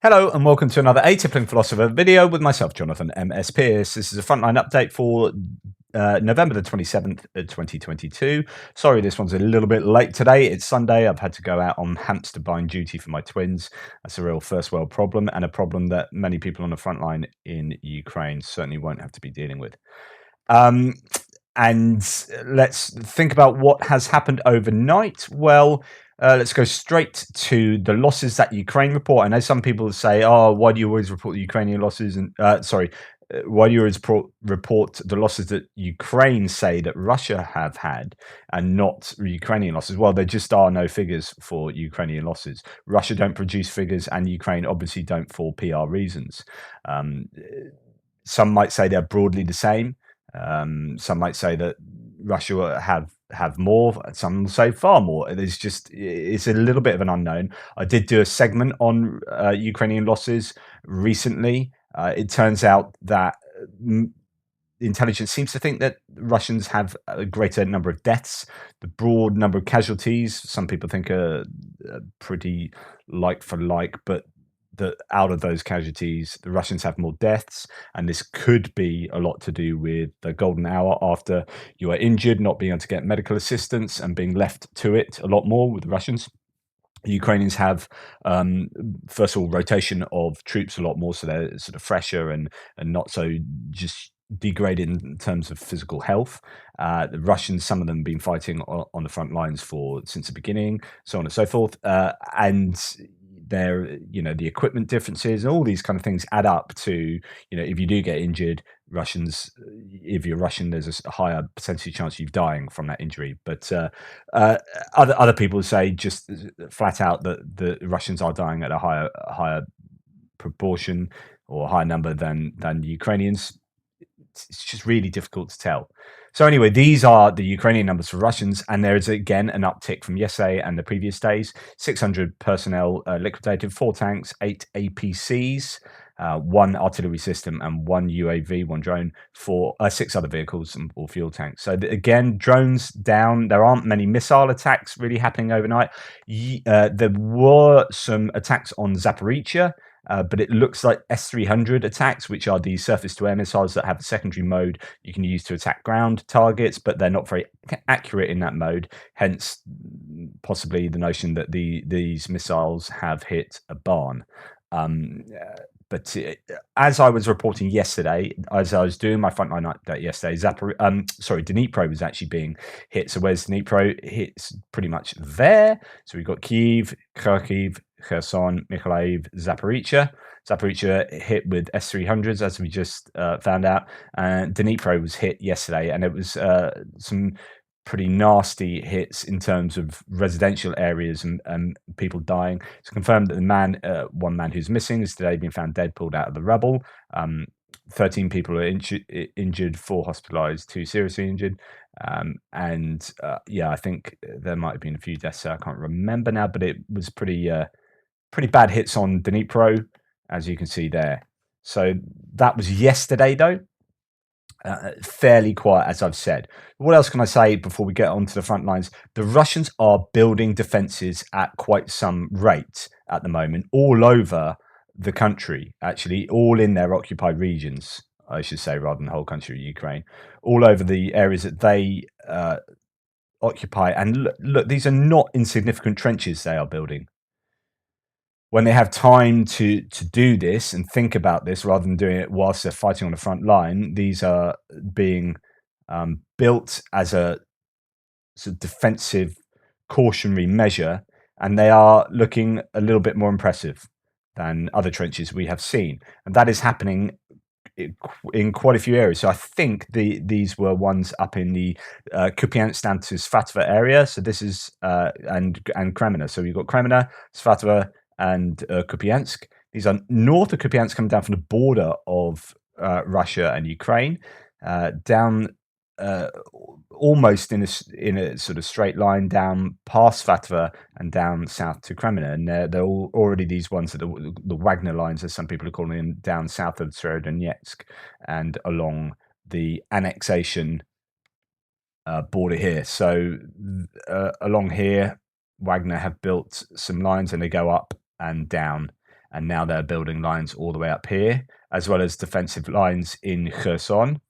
Hello and welcome to another Atypical Philosopher video with myself, Jonathan M.S. Pearce. This is a frontline update for November the 27th, 2022. Sorry, this one's a little bit late today. It's Sunday. I've had to go out on hamster buying duty for my twins. That's a real first world problem and a problem that many people on the front line in Ukraine certainly won't have to be dealing with. And let's think about what has happened overnight. Well, let's go straight to the losses that Ukraine report. I know some people say, "Oh, why do you always report the Ukrainian losses?" And why do you always report the losses that Ukraine say that Russia have had, and not Ukrainian losses? Well, there just are no figures for Ukrainian losses. Russia don't produce figures, and Ukraine obviously don't for PR reasons. Some might say they're broadly the same. Some might say that Russia have more. Some say far more. It's a little bit of an unknown. I did do a segment on Ukrainian losses recently. It turns out that intelligence seems to think that Russians have a greater number of deaths. The broad number of casualties, some people think are pretty like for like, but that out of those casualties, the Russians have more deaths, and this could be a lot to do with the golden hour after you are injured, not being able to get medical assistance and being left to it a lot more with the Russians. The Ukrainians have, first of all, rotation of troops a lot more, so they're sort of fresher and not so just degraded in terms of physical health. The Russians, some of them have been fighting on the front lines since the beginning, so on and so forth, and the equipment differences and all these kind of things add up to, if you do get injured, if you're Russian, there's a higher percentage chance of you dying from that injury. But other people say just flat out that the Russians are dying at a higher proportion or higher number than the Ukrainians. It's just really difficult to tell. So anyway, these are the Ukrainian numbers for Russians, and there is again an uptick from yesterday and the previous days. 600 personnel liquidated, 4 tanks, 8 APCs, 1 artillery system, and 1 UAV, 1 drone, 6 other vehicles or fuel tanks. So again, drones down. There aren't many missile attacks really happening overnight. There were some attacks on Zaporizhzhia. But it looks like S-300 attacks, which are the surface-to-air missiles that have a secondary mode you can use to attack ground targets, but they're not very accurate in that mode. Hence, possibly the notion that these missiles have hit a barn. But as I was reporting yesterday, as I was doing my frontline update yesterday, Dnipro was actually being hit. So where's Dnipro? It's pretty much there. So we've got Kyiv, Kharkiv, Kherson, Mykolaiv, Zaporizhzhia. Zaporizhzhia hit with S-300s, as we just found out. And Dnipro was hit yesterday, and it was some pretty nasty hits in terms of residential areas and people dying. It's confirmed that one man who's missing has today been found dead, pulled out of the rubble. 13 people are injured, 4 hospitalized, 2 seriously injured. I think there might have been a few deaths there. I can't remember now, but it was pretty bad hits on Dnipro, as you can see there. So that was yesterday, though. Fairly quiet, as I've said. What else can I say before we get onto the front lines? The Russians are building defenses at quite some rate at the moment, all over the country, actually, all in their occupied regions, I should say, rather than the whole country of Ukraine, all over the areas that they occupy. And look, these are not insignificant trenches they are building. When they have time to do this and think about this rather than doing it whilst they're fighting on the front line, these are being built as a sort of defensive cautionary measure, and they are looking a little bit more impressive than other trenches we have seen. And that is happening in quite a few areas. So I think these were ones up in the Kupiansk down to Svatova area. So this is and Kreminna. So we've got Kreminna, Svatova, and Kupiansk. These are north of Kupiansk, coming down from the border of Russia and Ukraine, down almost in a sort of straight line down past Svatova and down south to Kreminna. And they're all already these ones that the Wagner lines, as some people are calling them, down south of Severodonetsk and along the annexation border here. So along here, Wagner have built some lines, and they go up and down, and now they're building lines all the way up here, as well as defensive lines in Kherson,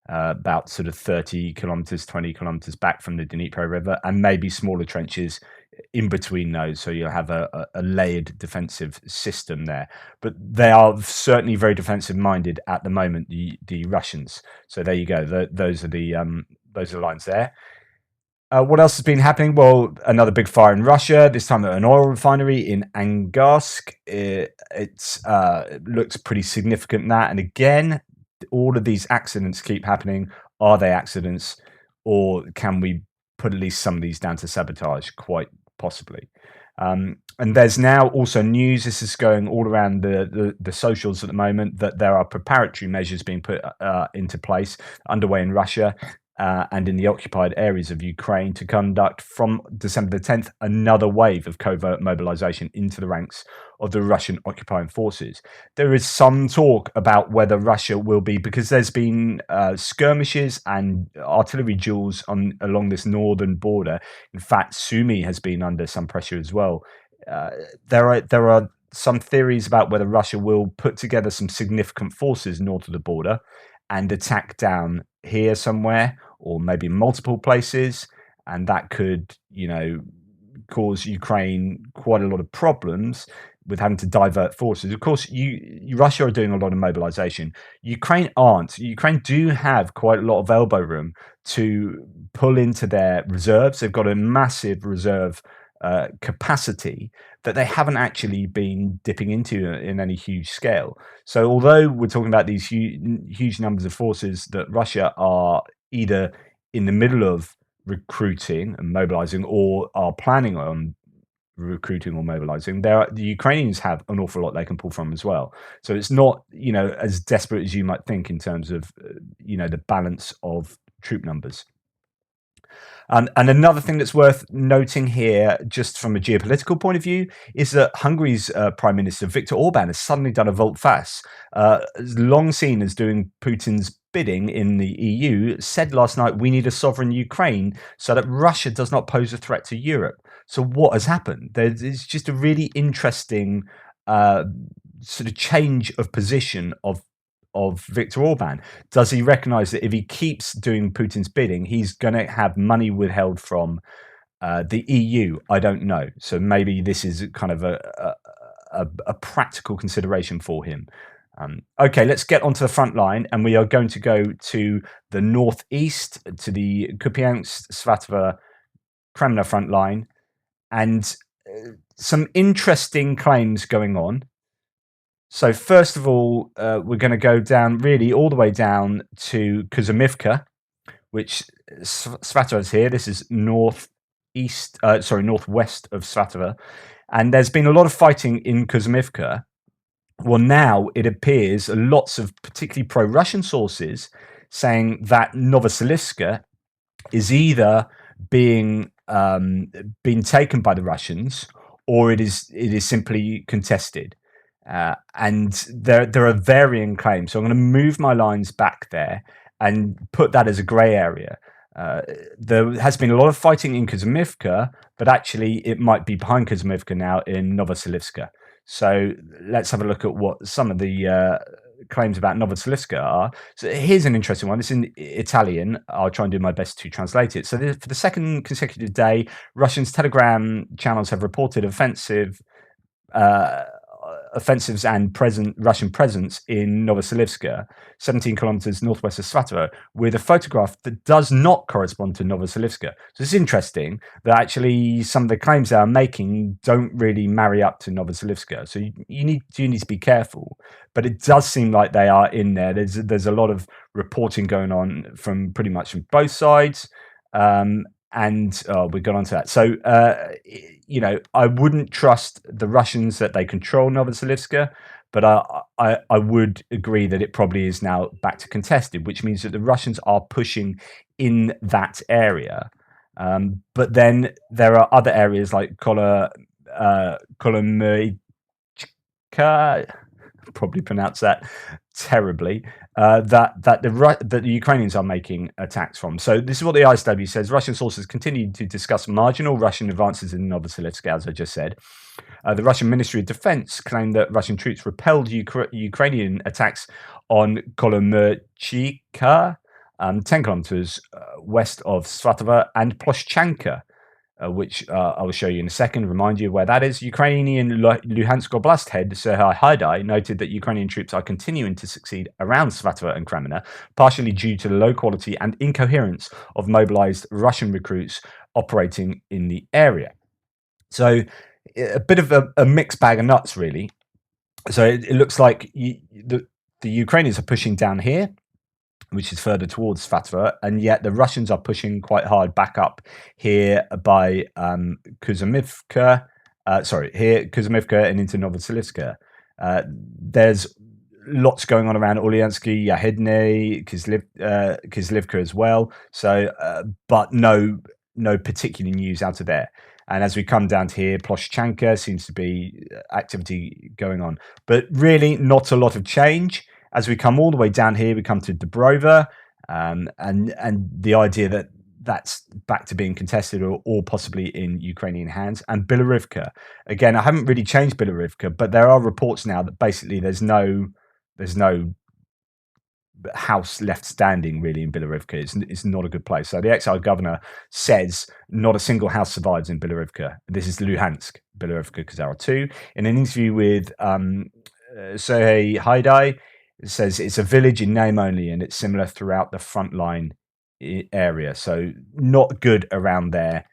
about sort of 30 kilometers, 20 kilometers back from the Dnipro River, and maybe smaller trenches in between those. So you'll have a layered defensive system there. But they are certainly very defensive minded at the moment, the Russians. So there you go. Those are the lines there. What else has been happening? Well, another big fire in Russia, this time at an oil refinery in Angarsk. It looks pretty significant, that. And again, all of these accidents keep happening. Are they accidents, or can we put at least some of these down to sabotage? Quite possibly. And there's now also news, this is going all around the socials at the moment, that there are preparatory measures being put into place, underway in Russia and in the occupied areas of Ukraine, to conduct from December the 10th another wave of covert mobilization into the ranks of the Russian occupying forces. There is some talk about whether Russia will be, because there's been skirmishes and artillery duels along this northern border. In fact, Sumy has been under some pressure as well. There are some theories about whether Russia will put together some significant forces north of the border and attack down here somewhere, or maybe multiple places, and that could, cause Ukraine quite a lot of problems with having to divert forces. Of course, Russia are doing a lot of mobilization. Ukraine aren't. Ukraine do have quite a lot of elbow room to pull into their reserves. They've got a massive reserve capacity that they haven't actually been dipping into in any huge scale. So although we're talking about these huge numbers of forces that Russia are either in the middle of recruiting and mobilizing, or are planning on recruiting or mobilizing, the Ukrainians have an awful lot they can pull from as well. So it's not, as desperate as you might think in terms of, the balance of troop numbers. And another thing that's worth noting here, just from a geopolitical point of view, is that Hungary's Prime Minister Viktor Orban has suddenly done a volte-face. Long seen as doing Putin's bidding in the EU, said last night, we need a sovereign Ukraine so that Russia does not pose a threat to Europe. So what has happened? There's just a really interesting sort of change of position of Viktor Orban. Does he recognize that if he keeps doing Putin's bidding, he's going to have money withheld from the EU? I don't know. So maybe this is kind of a practical consideration for him. Okay, let's get onto the front line, and we are going to go to the northeast, to the Kupiansk-Kreminna front line, and some interesting claims going on. So first of all, we're going to go down, really all the way down to Kupiansk-Kreminna, which Svatova is here. This is northwest of Svatova. And there's been a lot of fighting in Kupiansk-Kreminna. Well, now it appears lots of particularly pro-Russian sources saying that Novoselivsk is either being taken by the Russians, or it is simply contested. And there are varying claims. So I'm going to move my lines back there and put that as a grey area. There has been a lot of fighting in Kupiansk, but actually it might be behind Kupiansk now in Novoselivsk. So let's have a look at what some of the claims about Novoselivsk are. So here's an interesting one. It's in Italian. I'll try and do my best to translate it. So for the second consecutive day, Russians' Telegram channels have reported offensives and Russian presence in Novoselivsk, 17 kilometers northwest of Svatova, with a photograph that does not correspond to Novoselivsk. So it's interesting that actually some of the claims they are making don't really marry up to Novoselivsk. So you need to be careful. But it does seem like they are in there. There's a lot of reporting going on from pretty much from both sides. And we got onto that. So, I wouldn't trust the Russians that they control Novoselivsk, but I would agree that it probably is now back to contested, which means that the Russians are pushing in that area. But then there are other areas like Kolomyka, probably pronounce that, terribly that the Ukrainians are making attacks from. So this is what the ISW says. Russian sources continue to discuss marginal Russian advances in Novoselivsk, as I just said. The Russian Ministry of Defense claimed that Russian troops repelled Ukrainian attacks on Kolomychka, 10 kilometers west of Svatova, and Ploshchanka, which I will show you in a second, remind you where that is. Ukrainian Luhansk Oblast head Serhiy Haidai noted that Ukrainian troops are continuing to succeed around Svatova and Kreminna, partially due to the low quality and incoherence of mobilized Russian recruits operating in the area. So a bit of a mixed bag of nuts, really. So it looks like the Ukrainians are pushing down here, which is further towards Svatova, and yet the Russians are pushing quite hard back up here by Kuzmivka, Kuzmivka and into Novoselivska. There's lots going on around Ulyansky, Yahidne, Kislivka as well. So, but no particular news out of there. And as we come down to here, Ploshchanka seems to be activity going on, but really not a lot of change. As we come all the way down here, we come to Dubrova, and the idea that that's back to being contested or possibly in Ukrainian hands. And Bilohorivka, again, I haven't really changed Bilohorivka, but there are reports now that basically there's no house left standing really in Bilohorivka. It's not a good place. So the exiled governor says not a single house survives in Bilohorivka. This is Luhansk, Bilohorivka, because there are two. In an interview with Serhiy Haidai, it says it's a village in name only, and it's similar throughout the Frontline area. So not good around there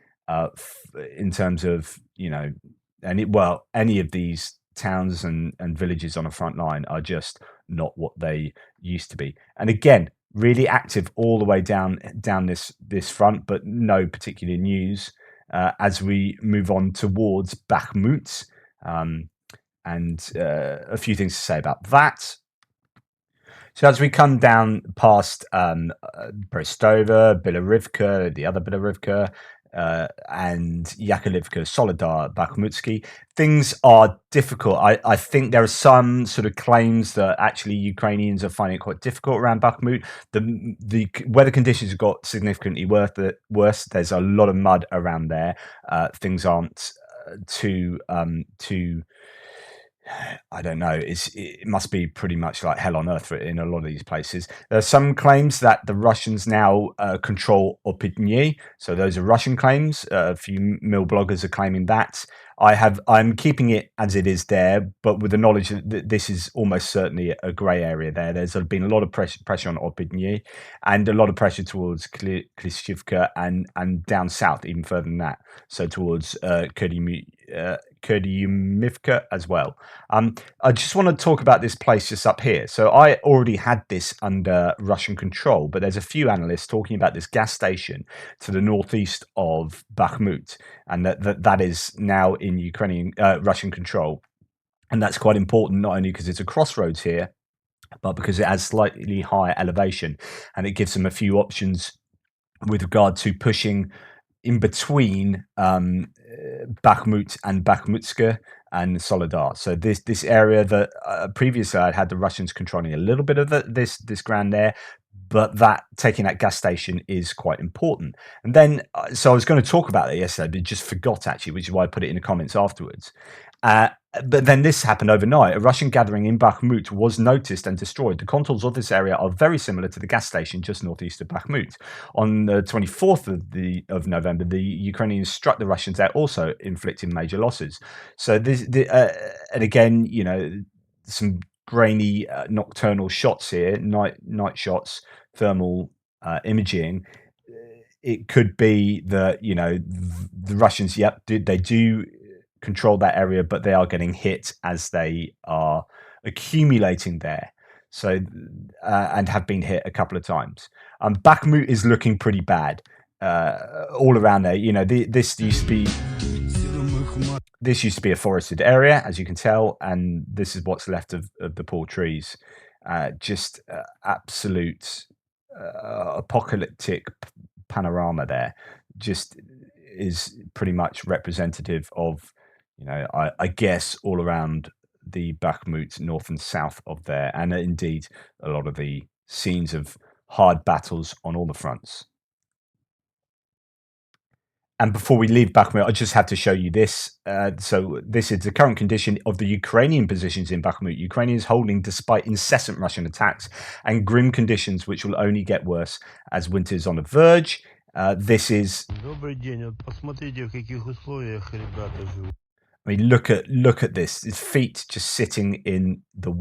in terms of, any of these towns and villages on a front line are just not what they used to be. And again, really active all the way down this front, but no particular news as we move on towards Bakhmut. And a few things to say about that. So as we come down past Brestova, Bilohorivka, the other Bilohorivka, and Yakovlivka, Soledar, Bakhmutsky, things are difficult. I think there are some sort of claims that actually Ukrainians are finding it quite difficult around Bakhmut. The weather conditions have got significantly worse. There's a lot of mud around there. Things aren't too I don't know. It must be pretty much like hell on earth in a lot of these places. There are some claims that the Russians now control Opitny. So those are Russian claims. A few mill bloggers are claiming that. I'm keeping it as it is there, but with the knowledge that this is almost certainly a grey area there. There's been a lot of pressure on Opitny and a lot of pressure towards Klishchivka and down south, even further than that. So towards Kurdyumivka as well. I just want to talk about this place just up here. So I already had this under Russian control, but there's a few analysts talking about this gas station to the northeast of Bakhmut, and that is now in Russian control. And that's quite important, not only because it's a crossroads here, but because it has slightly higher elevation, and it gives them a few options with regard to pushing in between Bakhmut and Bakhmutska and Soledar. So this area that previously I'd had the Russians controlling a little bit of this ground there, but that taking that gas station is quite important. And then, so I was going to talk about it yesterday, but just forgot actually, which is why I put it in the comments afterwards. But then this happened overnight. A Russian gathering in Bakhmut was noticed and destroyed. The contours of this area are very similar to the gas station just northeast of Bakhmut. On the 24th of November, the Ukrainians struck the Russians there, also inflicting major losses. So and again, some grainy nocturnal shots here, night shots, thermal imaging. It could be that the Russians, they do control that area, but they are getting hit as they are accumulating there. So and have been hit a couple of times. Bakhmut is looking pretty bad all around there. This used to be a forested area, as you can tell, and this is what's left of the poor trees. Just absolute apocalyptic panorama there. Just is pretty much representative of, I guess, all around the Bakhmut north and south of there, and indeed a lot of the scenes of hard battles on all the fronts. And before we leave Bakhmut, I just have to show you this. So this is the current condition of the Ukrainian positions in Bakhmut. Ukrainians holding despite incessant Russian attacks and grim conditions, which will only get worse as winter is on the verge. This is. Добрый день. Вот посмотрите, в каких условиях ребята живут. I mean, look at this. His feet just sitting in the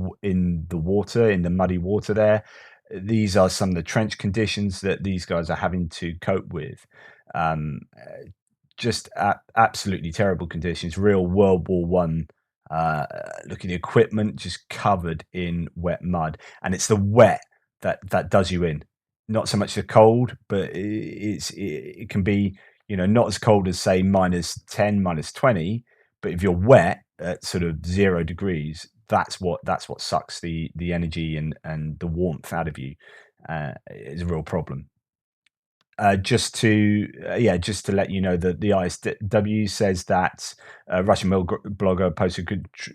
water, in the muddy water there. These are some of the trench conditions that these guys are having to cope with. Just absolutely terrible conditions. Real World War One. Look at the equipment just covered in wet mud, and it's the wet that does you in. Not so much the cold, but it can be, not as cold as say -10, -20. But if you're wet at sort of 0 degrees, that's what sucks the energy and the warmth out of you. Is a real problem. Just to let you know that the ISW says that Russian blogger posted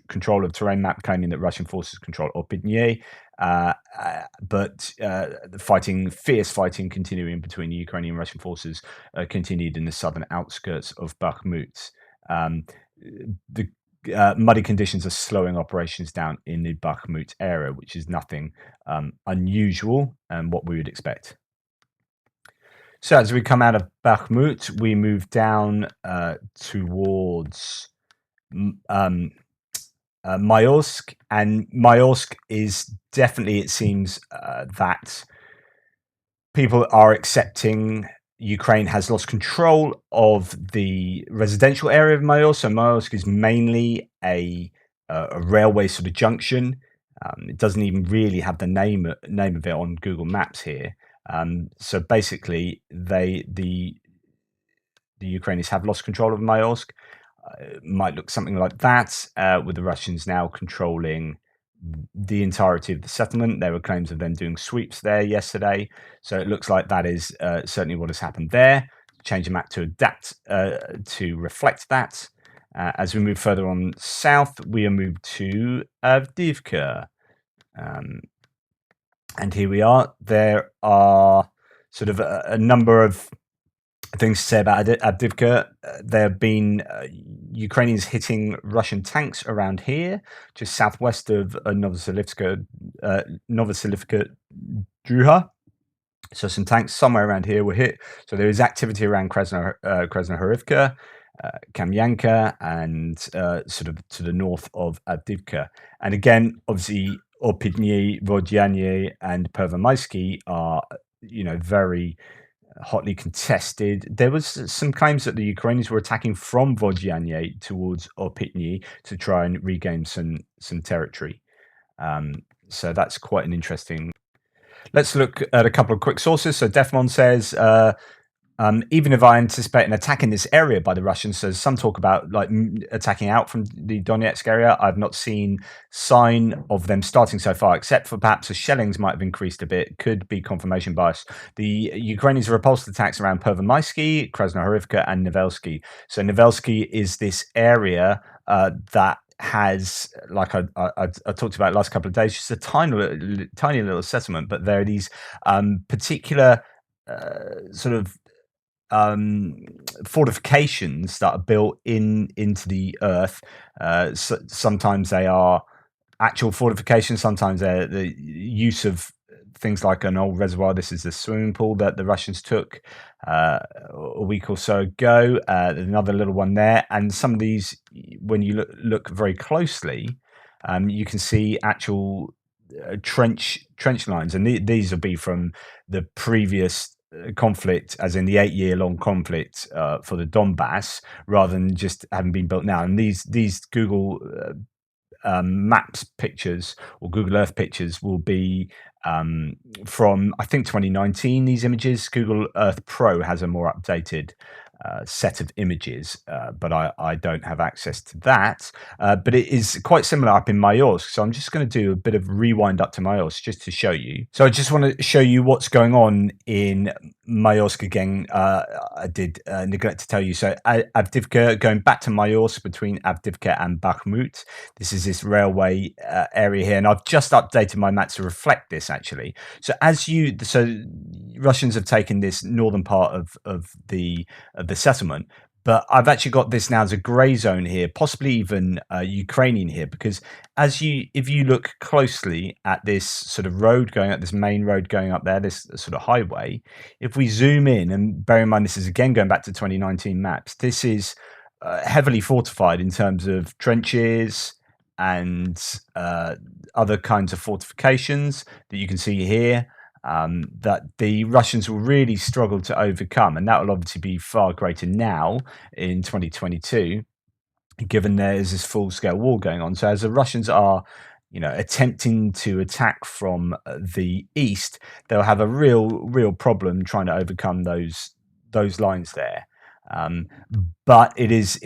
control of terrain map claiming that Russian forces control Opitny, but the fierce fighting continuing between Ukrainian and Russian forces continued in the southern outskirts of Bakhmut. The muddy conditions are slowing operations down in the Bakhmut area, which is nothing unusual and what we would expect. So as we come out of Bakhmut, we move down towards Maiorsk, and Maiorsk is definitely, it seems, that people are accepting Ukraine has lost control of the residential area of Maiorsk. So Maiorsk is mainly a railway sort of junction. It doesn't even really have the name of it on Google Maps here. So basically, the Ukrainians have lost control of Maiorsk. It might look something like that, with the Russians now controlling the entirety of the settlement. There were claims of them doing sweeps there yesterday, so it looks like that is certainly what has happened there. Change the map to adapt to reflect that. As we move further on south, we are moved to Avdivka. And here we are. There are sort of a number of things to say about Avdivka. There have been Ukrainians hitting Russian tanks around here, just southwest of Novoselivka Druha. So some tanks somewhere around here were hit. So there is activity around Vuhledar, Kamyanka, and sort of to the north of Avdivka. And again, obviously, Opitny, Vodyanye, and Pervomaisky are, very hotly contested. There was some claims that the Ukrainians were attacking from Vodyanye towards Opitny to try and regain some territory. So that's quite an interesting. Let's look at a couple of quick sources. So Defmon says, even if I anticipate an attack in this area by the Russians, so some talk about attacking out from the Donetsk area. I've not seen sign of them starting so far, except for perhaps the shellings might have increased a bit. Could be confirmation bias. The Ukrainians repulsed attacks around Pervomaisky, Krasnohorivka, and Nevelsky. So Nevelsky is this area that has, like I talked about last couple of days, just a tiny little settlement, but there are these particular sort of fortifications that are built into the earth. Sometimes they are actual fortifications, sometimes they're the use of things like an old reservoir. This is the swimming pool that the Russians took a week or so ago. There's another little one there, and some of these, when you look very closely, you can see actual trench lines, and these will be from the previous conflict, as in the 8-year-long conflict for the Donbass, rather than just having been built now. And these Google Maps pictures or Google Earth pictures will be from, I think, 2019. These images, Google Earth Pro has a more updated set of images, but I don't have access to that. But it is quite similar up in Maiorsk. So I'm just going to do a bit of rewind up to Maiorsk just to show you. So I just want to show you what's going on in Maiorsk again. I did neglect to tell you. So Avdivka, going back to Maiorsk between Avdivka and Bakhmut. This is this railway area here, and I've just updated my map to reflect this actually. So Russians have taken this northern part of the settlement, but I've actually got this now as a grey zone here, possibly even Ukrainian here, because if you look closely at this sort of road going up, this main road going up there, this sort of highway, if we zoom in, and bear in mind this is again going back to 2019 maps, this is heavily fortified in terms of trenches and other kinds of fortifications that you can see here. That the Russians will really struggle to overcome, and that will obviously be far greater now in 2022, given there is this full-scale war going on. So as the Russians are, attempting to attack from the east, they'll have a real problem trying to overcome those lines there. But it is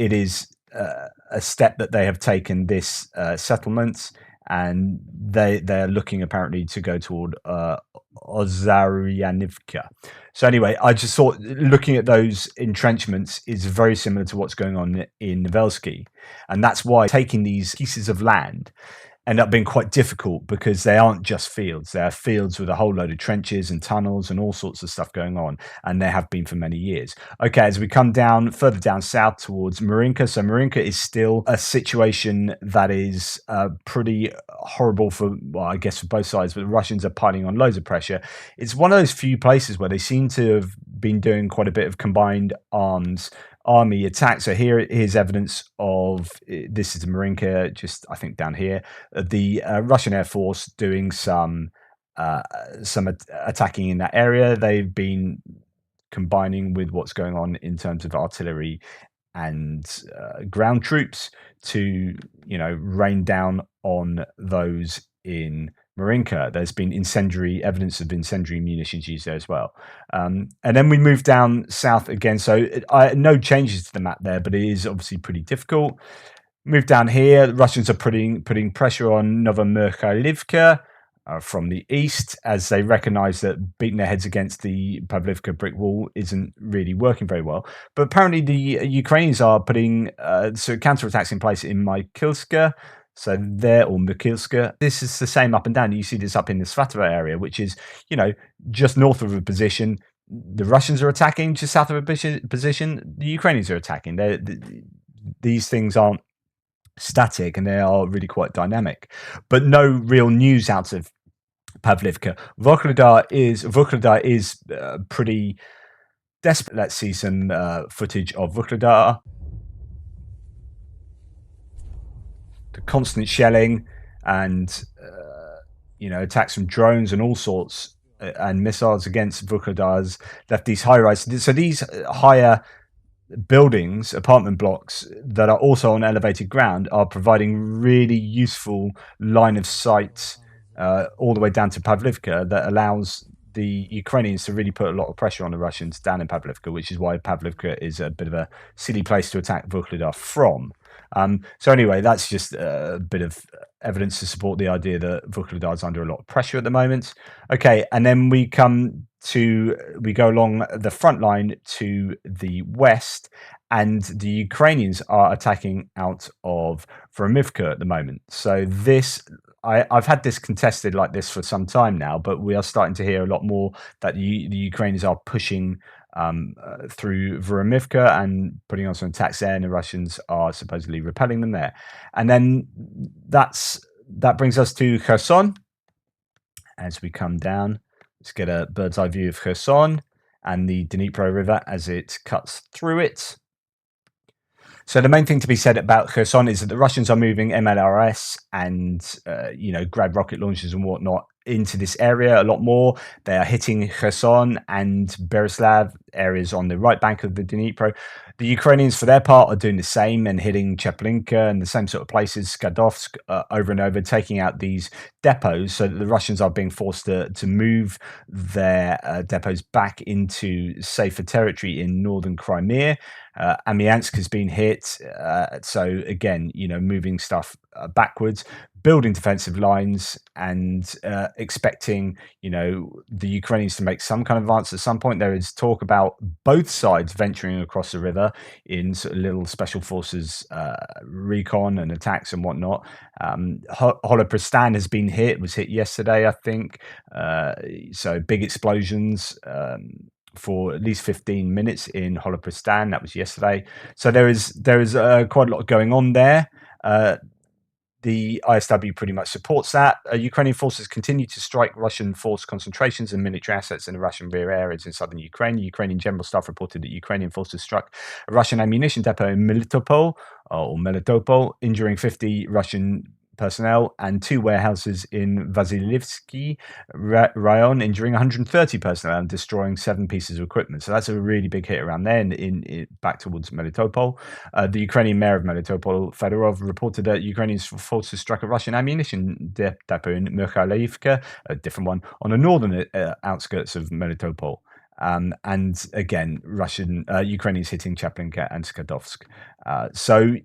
a step that they have taken, this settlement, and they're looking apparently to go toward Ozaryanivka. So anyway, I just thought looking at those entrenchments is very similar to what's going on in Novelsky, and that's why taking these pieces of land end up being quite difficult, because they aren't just fields. They are fields with a whole load of trenches and tunnels and all sorts of stuff going on, and they have been for many years. Okay, as we come down further down south towards Marinka, so Marinka is still a situation that is pretty horrible for, well, I guess for both sides, but the Russians are piling on loads of pressure. It's one of those few places where they seem to have been doing quite a bit of combined army attack. So here's evidence of this is Marinka, just I think down here, the Russian Air Force doing some attacking in that area. They've been combining with what's going on in terms of artillery and ground troops to rain down on those in Marinka. There's been evidence of incendiary munitions used there as well. And then we move down south again. So no changes to the map there, but it is obviously pretty difficult. Move down here. The Russians are putting pressure on Novomykhailivka from the east, as they recognize that beating their heads against the Pavlivka brick wall isn't really working very well. But apparently the Ukrainians are putting counterattacks in place in Mykilska. So there, or Mikilska. This is the same up and down. You see this up in the Svatova area, which is, just north of a position. The Russians are attacking just south of a position. The Ukrainians are attacking. These things aren't static, and they are really quite dynamic. But no real news out of Pavlivka. Vuhledar is pretty desperate. Let's see some footage of Vuhledar. The constant shelling and attacks from drones and all sorts and missiles against Vuhledar's left these high rises. So these higher buildings, apartment blocks that are also on elevated ground, are providing really useful line of sight all the way down to Pavlivka that allows the Ukrainians to really put a lot of pressure on the Russians down in Pavlivka, which is why Pavlivka is a bit of a silly place to attack Vuhledar from. So anyway, that's just a bit of evidence to support the idea that Vuhledar is under a lot of pressure at the moment. Okay, and then we go along the front line to the west, and the Ukrainians are attacking out of Vuhledar at the moment. So I've had this contested like this for some time now, but we are starting to hear a lot more that the Ukrainians are pushing through Vuhledar and putting on some attacks there, and the Russians are supposedly repelling them there. And then that brings us to Kherson. As we come down, let's get a bird's eye view of Kherson and the Dnipro River as it cuts through it. So the main thing to be said about Kherson is that the Russians are moving MLRS and Grad rocket launchers and whatnot into this area a lot more. They are hitting Kherson and Berislav areas on the right bank of the Dnipro. The Ukrainians, for their part, are doing the same and hitting Cheplinka and the same sort of places, Skadovsk, over and over, taking out these depots, so that the Russians are being forced to move their depots back into safer territory in northern Crimea. Amiansk has been hit, so again, moving stuff backwards, building defensive lines, and expecting the Ukrainians to make some kind of advance at some point. There is talk about both sides venturing across the river in sort of little special forces recon and attacks and whatnot. Holopristan has been hit, was hit yesterday, I think. So big explosions for at least 15 minutes in Holopristan. That was yesterday. So there is quite a lot going on there. The ISW pretty much supports that. Ukrainian forces continue to strike Russian force concentrations and military assets in the Russian rear areas in southern Ukraine. Ukrainian General Staff reported that Ukrainian forces struck a Russian ammunition depot in Melitopol, injuring 50 Russian personnel, and 2 warehouses in Vasilivsky Rayon, injuring 130 personnel and destroying 7 pieces of equipment. So that's a really big hit around there in back towards Melitopol. The Ukrainian mayor of Melitopol, Fedorov, reported that Ukrainian forces struck a Russian ammunition depot in Vuhledar, a different one, on the northern outskirts of Melitopol. And again, Ukrainians hitting Cheplinka and Skadovsk. So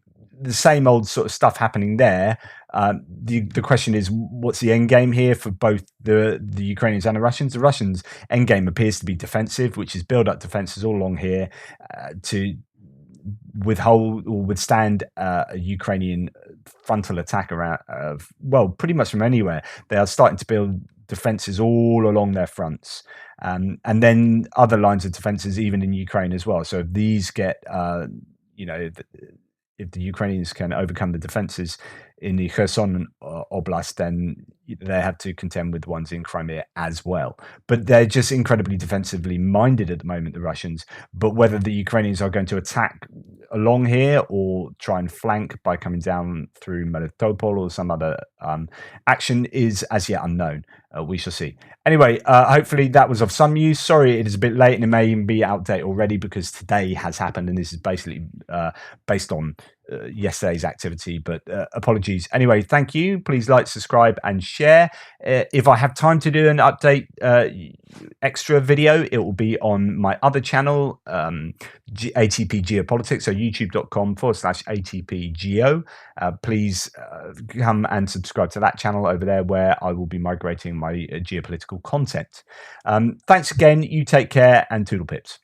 the same old sort of stuff happening there. The question is, what's the end game here for both the Ukrainians and the Russians? The Russians' end game appears to be defensive, which is build up defenses all along here to withstand a Ukrainian frontal attack around, pretty much from anywhere. They are starting to build defenses all along their fronts, and then other lines of defenses even in Ukraine as well. So if these get if the Ukrainians can overcome the defenses in the Kherson Oblast, then they have to contend with ones in Crimea as well. But they're just incredibly defensively minded at the moment, the Russians. But whether the Ukrainians are going to attack along here or try and flank by coming down through Melitopol or some other action is as yet unknown. We shall see. Anyway, hopefully that was of some use. Sorry, it is a bit late and it may even be out of date already because today has happened and this is basically based on yesterday's activity, but apologies. Anyway, thank you. Please like, subscribe, and share. If I have time to do an update extra video, it will be on my other channel, ATP Geopolitics, so youtube.com/ATPGeo. Please come and subscribe to that channel over there where I will be migrating my geopolitical content. Thanks again. You take care and toodle pips.